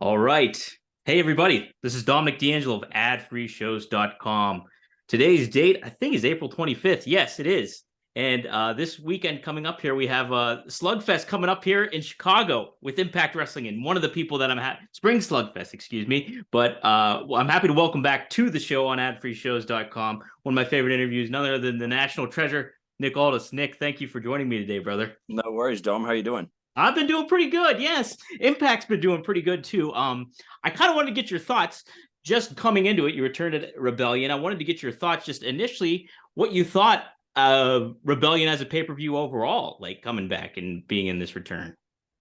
All right. Hey, everybody. This is Dominic DeAngelo of adfreeshows.com. Today's date, I think, is April 25th. Yes, it is. And this weekend coming up here, we have Slugfest coming up here in Chicago with Impact Wrestling. And one of the people that Spring Slugfest, excuse me. But I'm happy to welcome back to the show on adfreeshows.com. One of my favorite interviews, none other than the national treasure, Nick Aldis. Nick, thank you for joining me today, brother. No worries, Dom. How you doing? I've been doing pretty good. Yes, Impact's been doing pretty good too. I kind of wanted to get your thoughts. Just coming into it, you returned to Rebellion. I wanted to get your thoughts just initially, what you thought of Rebellion as a pay-per-view overall, like coming back and being in this return.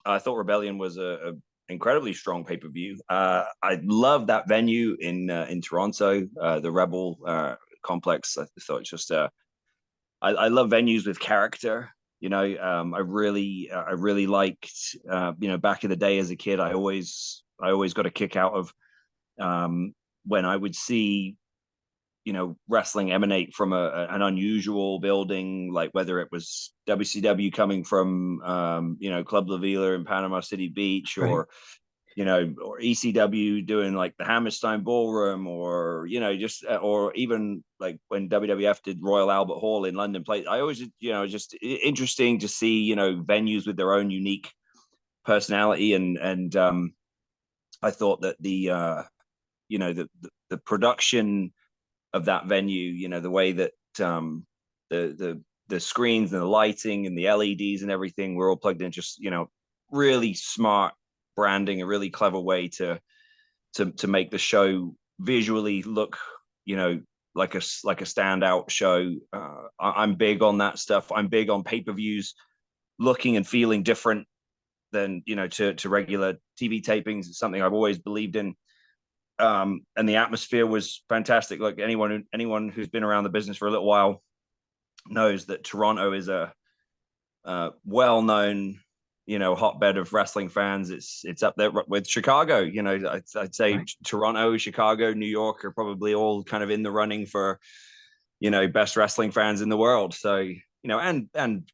I thought Rebellion was a incredibly strong pay per view. I love that venue in Toronto, the Rebel complex. I thought it's just I love venues with character. I really liked back in the day as a kid. I always got a kick out of when I would see wrestling emanate from an unusual building, like whether it was WCW coming from Club La Vila in Panama City Beach, or or ECW doing like the Hammerstein Ballroom, or or even like when WWF did Royal Albert Hall in London Place. I always, just interesting to see, venues with their own unique personality, and I thought that the production of that venue, the way that the screens and the lighting and the LEDs and everything were all plugged in, just really smart branding, a really clever way to make the show visually look like a standout show. I'm big on that stuff. I'm big on pay-per-views looking and feeling different than to regular TV tapings. It's something I've always believed in. And the atmosphere was fantastic. Like anyone who's been around the business for a little while knows that Toronto is a well-known hotbed of wrestling fans. It's up there with Chicago. I'd say right. Toronto, Chicago, New York are probably all kind of in the running for best wrestling fans in the world. So and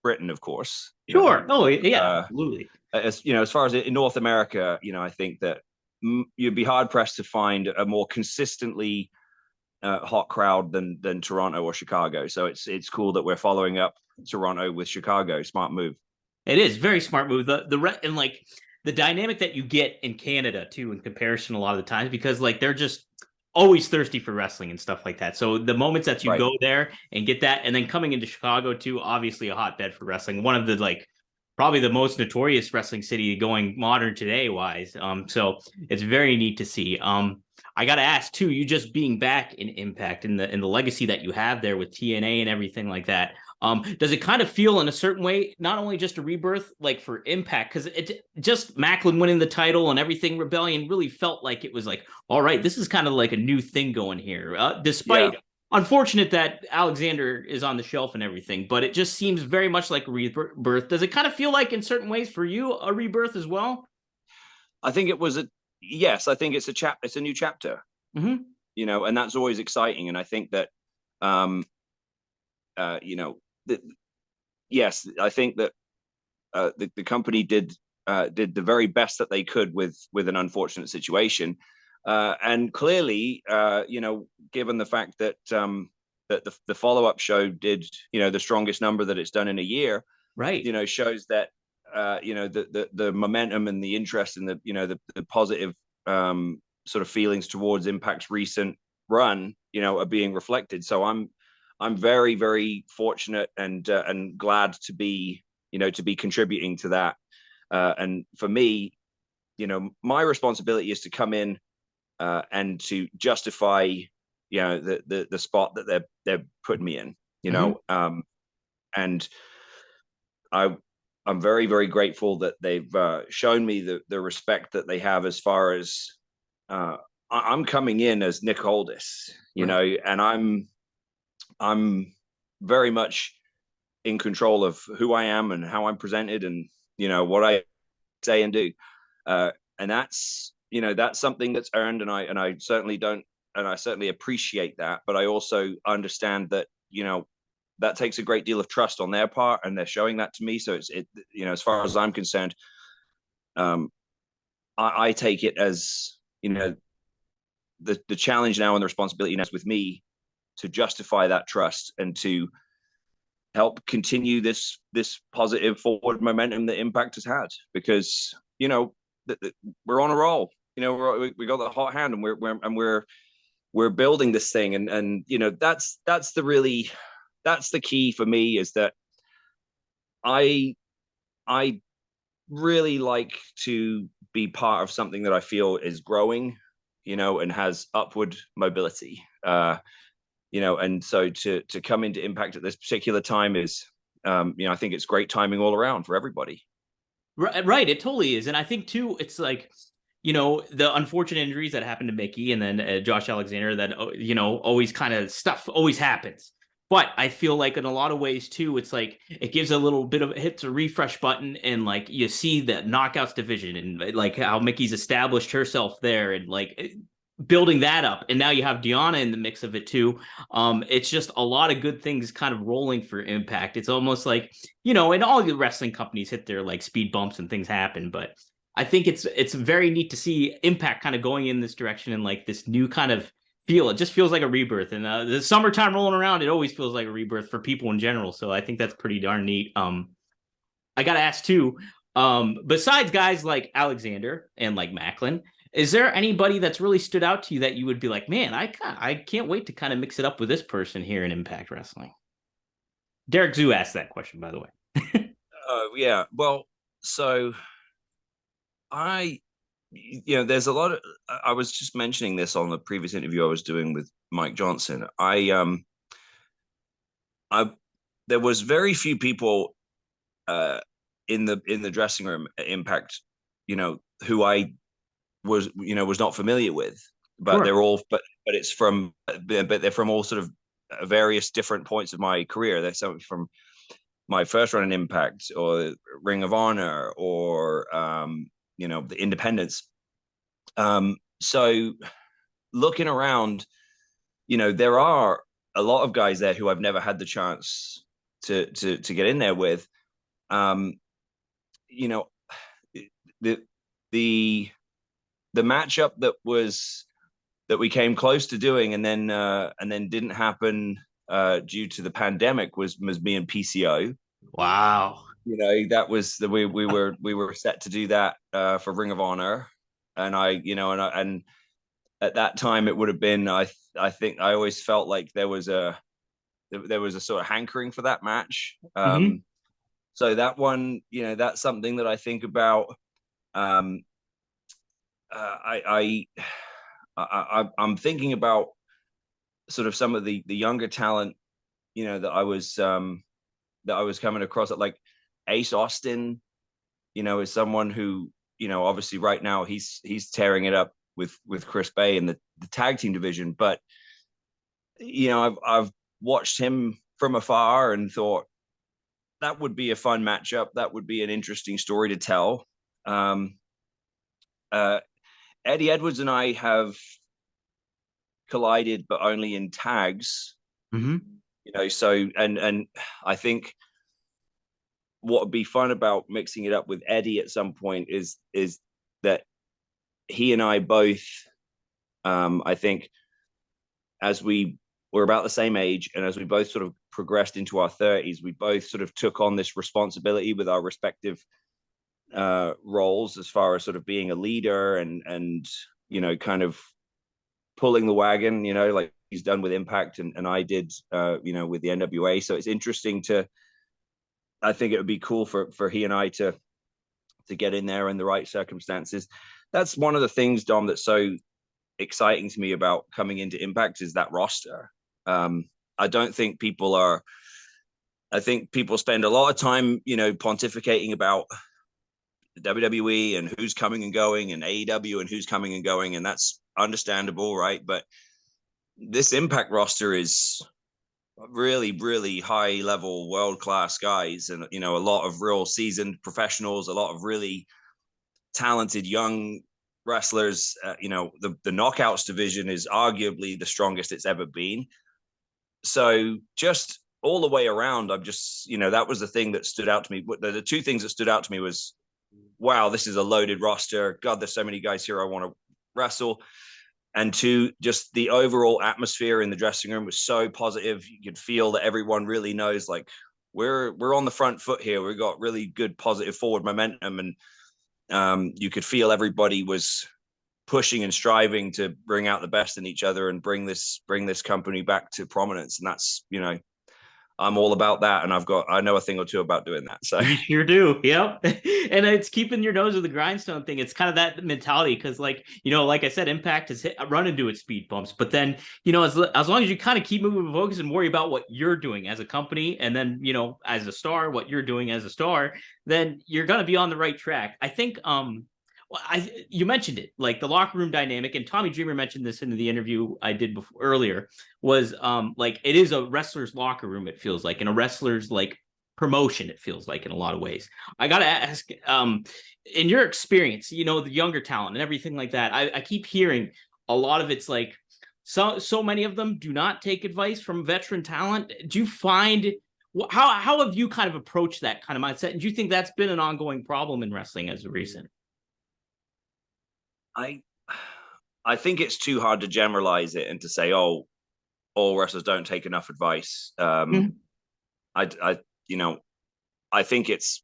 Britain, of course. Sure. Oh yeah, absolutely. As far as in North America, I think that you'd be hard pressed to find a more consistently hot crowd than Toronto or Chicago. So it's cool that we're following up Toronto with Chicago. Smart move. It is very smart move. And like the dynamic that you get in Canada too, in comparison, a lot of the times, because like they're just always thirsty for wrestling and stuff like that. So the moments that you go there and get that, and then coming into Chicago too, obviously a hotbed for wrestling. One of the probably the most notorious wrestling city going modern today wise. So it's very neat to see. I got to ask too, you just being back in Impact and the legacy that you have there with TNA and everything like that. Does it kind of feel in a certain way, not only just a rebirth, like for Impact, because it just Macklin winning the title and everything, Rebellion really felt like it was like, all right, this is kind of like a new thing going here, despite unfortunate that Alexander is on the shelf and everything, but it just seems very much like a rebirth. Does it kind of feel like in certain ways for you a rebirth as well? I think it was yes, I think it's it's a new chapter, and that's always exciting. And I think that, yes, I think that the company did the very best that they could with an unfortunate situation. And clearly, given the fact that that the follow-up show did, the strongest number that it's done in a year, right? Shows that the momentum and the interest and the positive sort of feelings towards Impact's recent run, are being reflected. So I'm very, very fortunate and glad to be contributing to that. And for me, my responsibility is to come in and to justify, the spot that they're putting me in, and I'm very, very grateful that they've shown me the respect that they have as far as I'm coming in as Nick Aldis, and I'm very much in control of who I am and how I'm presented and, what I say and do. And that's something that's earned, and I certainly appreciate that. But I also understand that, that takes a great deal of trust on their part, and they're showing that to me. So as far as I'm concerned, I take it as, the challenge now and the responsibility now is with me to justify that trust and to help continue this positive forward momentum that Impact has had, because we're on a roll. We got the hot hand, and we're building this thing, and that's the key for me, is that I really like to be part of something that I feel is growing, and has upward mobility. And so to come into Impact at this particular time is, I think it's great timing all around for everybody. Right, it totally is. And I think too, it's like, the unfortunate injuries that happened to Mickey and then Josh Alexander, that, always kind of stuff always happens. But I feel like in a lot of ways too, it's like it gives a little bit of, hits a refresh button, and like you see the knockouts division and like how Mickey's established herself there, and like building that up. And now you have Deanna in the mix of it too. It's just a lot of good things kind of rolling for Impact. It's almost like, and all the wrestling companies hit their like speed bumps and things happen, but I think it's very neat to see Impact kind of going in this direction, and like this new kind of feel. It just feels like a rebirth. And the summertime rolling around, it always feels like a rebirth for people in general. So I think that's pretty darn neat. I got to ask too, besides guys like Alexander and like Macklin, is there anybody that's really stood out to you that you would be like, man, I can't wait to kind of mix it up with this person here in Impact Wrestling? Derek Zoo asked that question, by the way. Yeah. Well, so there's a lot of, I was just mentioning this on the previous interview I was doing with Mike Johnson. There was very few people in the dressing room at Impact, who I was not familiar with, but sure. They're all, but it's from, but they're from all sort of various different points of my career. They're something from my first run in Impact, or Ring of Honor, or the Independents. So looking around, there are a lot of guys there who I've never had the chance to get in there with. The matchup that we came close to doing and then didn't happen due to the pandemic was me and PCO. Wow. That was we were set to do that for Ring of Honor, and and at that time it would have been, I think I always felt like there was a sort of hankering for that match. So that one, that's something that I think about. I'm thinking about sort of some of the younger talent, that I was coming across, at like Ace Austin, is someone who, obviously right now he's tearing it up with Chris Bay in the tag team division. But, I've watched him from afar and thought that would be a fun matchup. That would be an interesting story to tell. Eddie Edwards and I have collided, but only in tags. So, and I think what would be fun about mixing it up with Eddie at some point is that he and I both, I think, as we were about the same age, and as we both sort of progressed into our 30s, we both sort of took on this responsibility with our respective roles, as far as sort of being a leader and kind of pulling the wagon, like he's done with Impact and I did with the NWA. So it's interesting I think it would be cool for he and I to get in there in the right circumstances. That's one of the things, Dom, that's so exciting to me about coming into Impact, is that roster. I don't think I think people spend a lot of time, pontificating about WWE and who's coming and going, and AEW and who's coming and going, and that's understandable, right? But this Impact roster is really, really high level, world-class guys, and a lot of real seasoned professionals, a lot of really talented young wrestlers. The Knockouts division is arguably the strongest it's ever been. So just all the way around, I'm just, that was the thing that stood out to me. The two things that stood out to me was wow, this is a loaded roster. God, there's so many guys here I want to wrestle. And two, just the overall atmosphere in the dressing room was so positive. You could feel that everyone really knows, like, we're on the front foot here. We got really good positive forward momentum, and you could feel everybody was pushing and striving to bring out the best in each other and bring this company back to prominence. And that's, I'm all about that, and I know a thing or two about doing that. So you sure do. Yep. And it's keeping your nose to the grindstone thing. It's kind of that mentality because, like, like I said, Impact has run into its speed bumps. But then, as long as you kind of keep moving focus and worry about what you're doing as a company, and then, as a star, what you're doing as a star, then you're going to be on the right track. I think, well, you mentioned it, like the locker room dynamic, and Tommy Dreamer mentioned this in the interview I did earlier, was like it is a wrestler's locker room, it feels like, and a wrestler's like promotion, it feels like, in a lot of ways. I gotta ask, in your experience, the younger talent and everything like that, I keep hearing a lot of it's like so many of them do not take advice from veteran talent. Do you find how have you kind of approached that kind of mindset? And do you think that's been an ongoing problem in wrestling as of recent? I think it's too hard to generalize it and to say, oh, all wrestlers don't take enough advice. I think it's,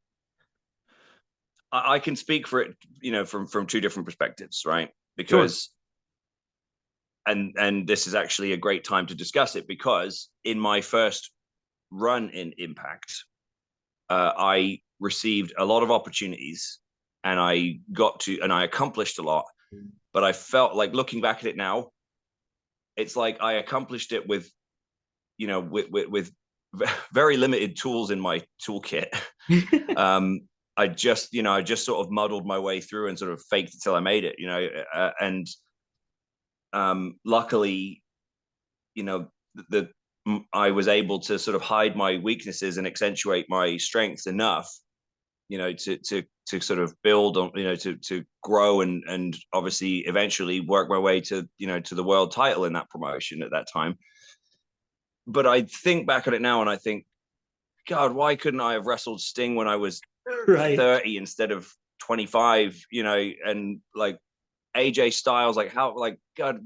I can speak for it, from two different perspectives, right? Because, sure. And this is actually a great time to discuss it, because in my first run in Impact, I received a lot of opportunities, and I accomplished a lot. But I felt like, looking back at it now, it's like I accomplished it with very limited tools in my toolkit. I just sort of muddled my way through and sort of faked it till I made it, and luckily, I was able to sort of hide my weaknesses and accentuate my strengths enough, to sort of build on, to grow and obviously eventually work my way to the world title in that promotion at that time. But I think back on it now and I think, God, why couldn't I have wrestled Sting when I was 30 instead of 25, and like AJ Styles, like how, God,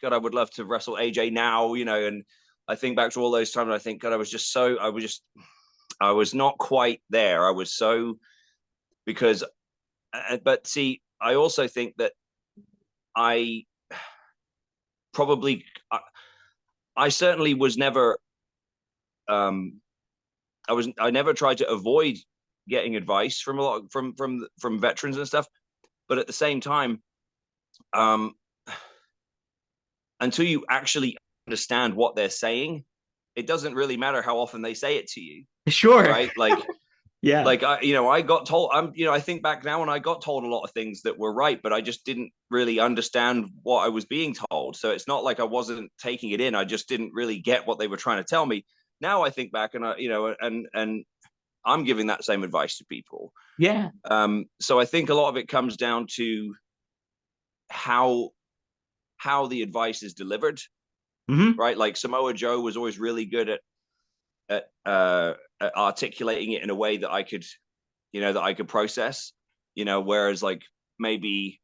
I would love to wrestle AJ now, and I think back to all those times and I think, God, I was not quite there. I was so, but see, I also think that I certainly was never, I never tried to avoid getting advice from a lot from veterans and stuff. But at the same time, until you actually understand what they're saying, it doesn't really matter how often they say it to you. Sure. Right. Like, yeah. Like, I got told, I think back now and I got told a lot of things that were right, but I just didn't really understand what I was being told. So it's not like I wasn't taking it in. I just didn't really get what they were trying to tell me. Now I think back and and I'm giving that same advice to people. Yeah. So I think a lot of it comes down to how the advice is delivered. Mm-hmm. Right. Like Samoa Joe was always really good at articulating it in a way that I could process, whereas like maybe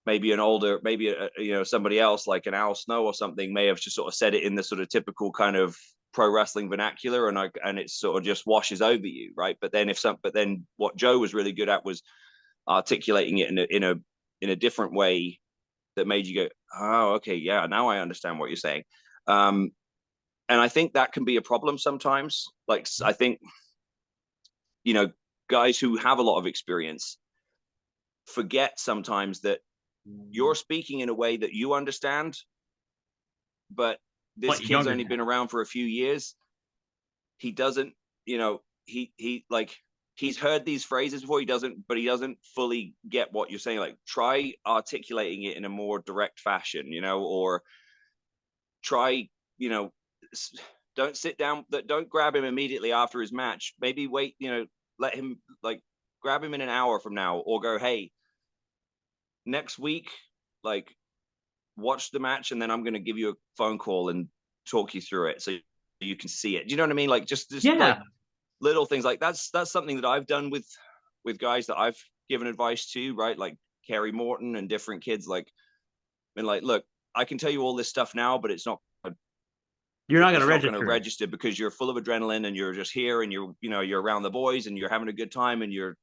an older, somebody else like an Al Snow or something may have just sort of said it in the sort of typical kind of pro wrestling vernacular, and it sort of just washes over you, right? But then what Joe was really good at was articulating it in a different way that made you go, oh, okay, yeah, now I understand what you're saying. And I think that can be a problem sometimes. Like, I think, guys who have a lot of experience forget sometimes that you're speaking in a way that you understand, but this kid's only been around for a few years. He doesn't, he's heard these phrases before. He doesn't fully get what you're saying. Like, try articulating it in a more direct fashion, or try, don't sit down, don't grab him immediately after his match. Maybe wait, let him, like, grab him in an hour from now, or go, hey, next week, like, watch the match and then I'm going to give you a phone call and talk you through it so you can see it. Do you know what I mean? Like, just like little things like that's something that I've done with guys that I've given advice to, right? Like Kerry Morton and different kids, like, and like, look, I can tell you all this stuff now, but it's not going to going to register. register because you're full of adrenaline and you're just here and you're around the boys and you're having a good time and you're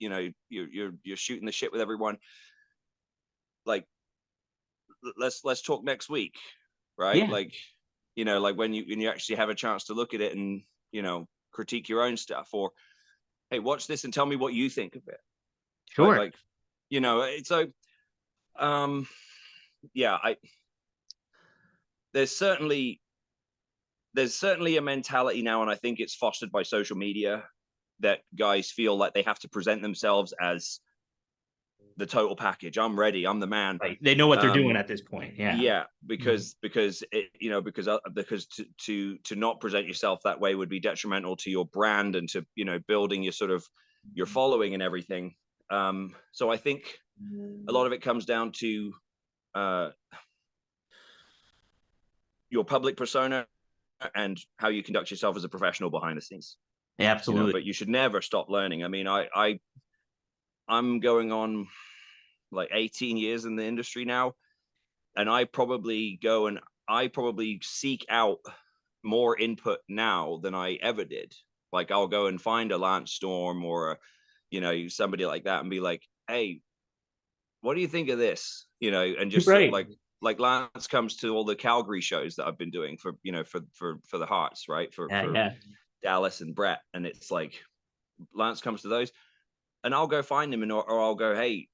shooting the shit with everyone. Like, let's talk next week, right? Yeah. Like, like when you actually have a chance to look at it and critique your own stuff, or hey, watch this and tell me what you think of it. Sure. Like so yeah, there's certainly a mentality now, and I think it's fostered by social media, that guys feel like they have to present themselves as the total package. I'm ready. I'm the man. Right. They know what they're doing at this point. Yeah. Yeah. Because to not present yourself that way would be detrimental to your brand and to, building your sort of your following and everything. So I think a lot of it comes down to your public persona and how you conduct yourself as a professional behind the scenes. Yeah, absolutely. But you should never stop learning. I mean, I'm going on like 18 years in the industry now, and I probably seek out more input now than I ever did. Like, I'll go and find a Lance Storm or somebody like that and be like, hey, what do you think of this? And just right. like Lance comes to all the Calgary shows that I've been doing for the Hearts, right? For Dallas and Bret. And it's like, Lance comes to those and I'll go find him or I'll go, hey,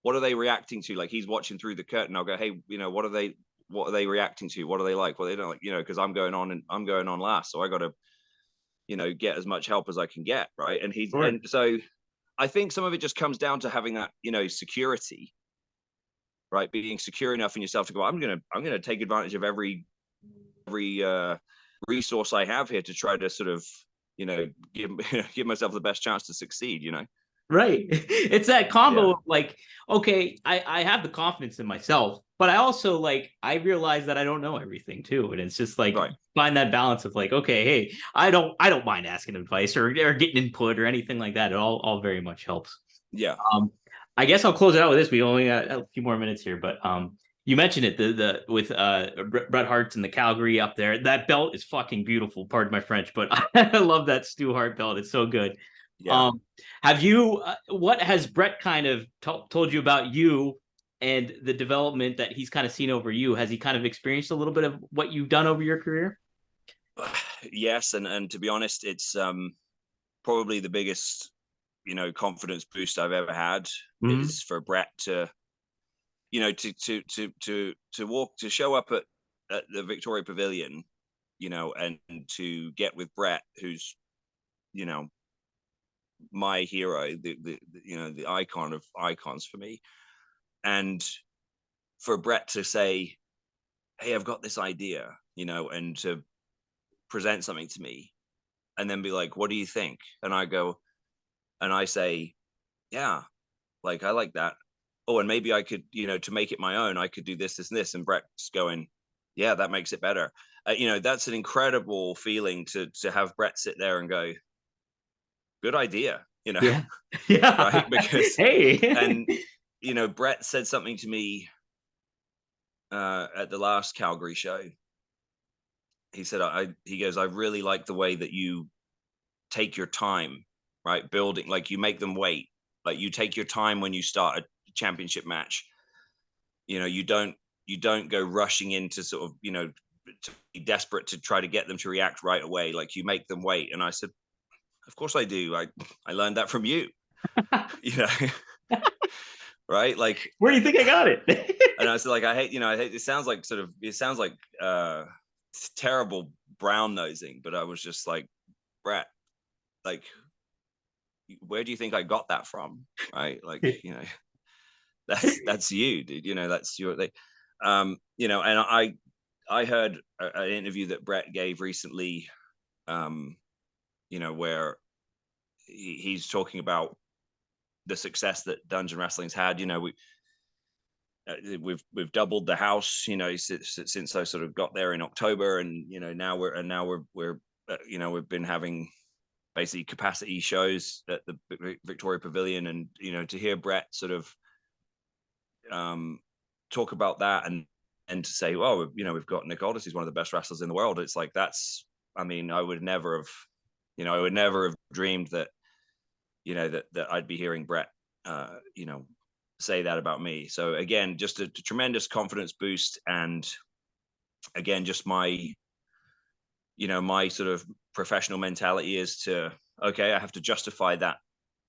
what are they reacting to? Like, he's watching through the curtain. I'll go, hey, what are they reacting to? What are they like? What they don't like, because I'm going on last. So I got to, get as much help as I can get. Right. And and so I think some of it just comes down to having that, security, right? Being secure enough in yourself to go, I'm going to take advantage of every resource I have here to try to sort of, give myself the best chance to succeed, Right. It's that combo of like, okay, I have the confidence in myself, but I also like, I realize that I don't know everything too. And it's just like, find that balance of like, okay, hey, I don't mind asking advice or getting input or anything like that. It all very much helps. Yeah. I guess I'll close it out with this. We only got a few more minutes here, but you mentioned it, the with Bret Hart and the Calgary up there. That belt is fucking beautiful. Pardon my French, but I love that Stu Hart belt. It's so good. Yeah. Have you? What has Bret kind of told you about you and the development that he's kind of seen over you? Has he kind of experienced a little bit of what you've done over your career? Yes, and to be honest, it's probably the biggest confidence boost I've ever had is for Bret to to show up at the Victoria Pavilion, and to get with Bret, who's my hero, the icon of icons for me, and for Bret to say, hey, I've got this idea, and to present something to me and then be like, what do you think? And I say, yeah, like, I like that. Oh, and maybe I could, to make it my own, I could do this, this, and this. And Bret's going, yeah, that makes it better. That's an incredible feeling to have Bret sit there and go, good idea, Yeah. Right? Because, hey, and, Bret said something to me at the last Calgary show. He said, he goes, I really like the way that you take your time, right? Building, like, you make them wait. Like, you take your time when you start a championship match. You don't go rushing into sort of, to be desperate to try to get them to react right away. Like, you make them wait. And I said, of course I do. I learned that from you, right? Like, where do you think I got it? And I said, like, I hate, it sounds like terrible brown nosing, but I was just like, Bret, like, where do you think I got that from? Right. Like, that's you, dude, that's your thing. And I heard an interview that Bret gave recently, where he's talking about the success that Dungeon Wrestling's had. We've doubled the house, since I sort of got there in October, and now we've been having basically capacity shows at the Victoria Pavilion, and to hear Bret sort of talk about that, and to say, well, we've got Nick Aldis, he's one of the best wrestlers in the world. It's like, I would never have dreamed that that I'd be hearing Bret say that about me. So again, just a tremendous confidence boost, and again, just my my sort of professional mentality is to, okay, I have to justify that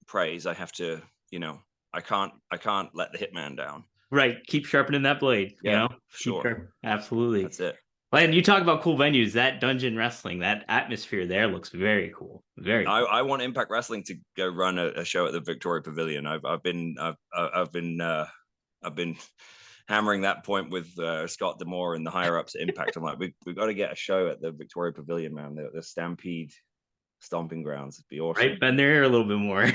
praise. I have to, I can't let the hitman down. Right. Keep sharpening that blade. Yeah, sure. Absolutely. That's it. And you talk about cool venues. That Dungeon Wrestling, that atmosphere there looks very cool. Very cool. I want Impact Wrestling to go run a show at the Victoria Pavilion. I've been hammering that point with Scott D'Amore and the higher ups at Impact. I'm like, we've got to get a show at the Victoria Pavilion, man. The Stampede stomping grounds. It'd be awesome. Right, been there a little bit more.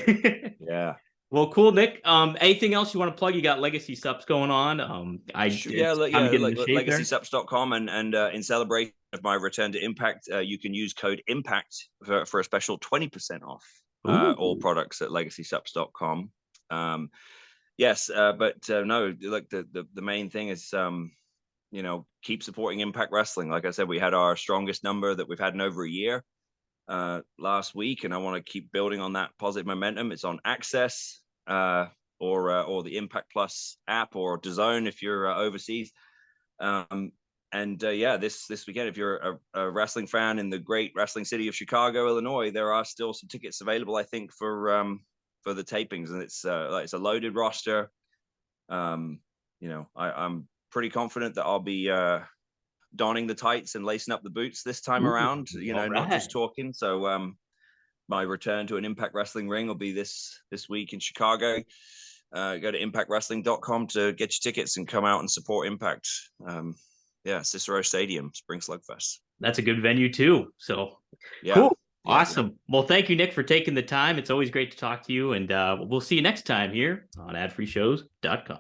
Yeah. Well, cool, Nick. Anything else you want to plug? You got Legacy Subs going on. LegacySubs.com, and in celebration of my return to Impact, you can use code IMPACT for a special 20% off all products at LegacySubs.com. Yes, but no, look, the main thing is keep supporting Impact Wrestling. Like I said, we had our strongest number that we've had in over a year last week, and I want to keep building on that positive momentum. It's on Access or the Impact Plus app, or DAZN if you're overseas. This weekend, if you're a wrestling fan in the great wrestling city of Chicago, Illinois, there are still some tickets available, I think, for the tapings, and it's a loaded roster. I'm pretty confident that I'll be donning the tights and lacing up the boots this time around, not just talking. So my return to an Impact Wrestling ring will be this week in Chicago. Go to impactwrestling.com to get your tickets and come out and support Impact. Cicero Stadium, Spring Slugfest. That's a good venue too. So yeah. Cool. Awesome. Well, thank you, Nick, for taking the time. It's always great to talk to you, and we'll see you next time here on adfreeshows.com.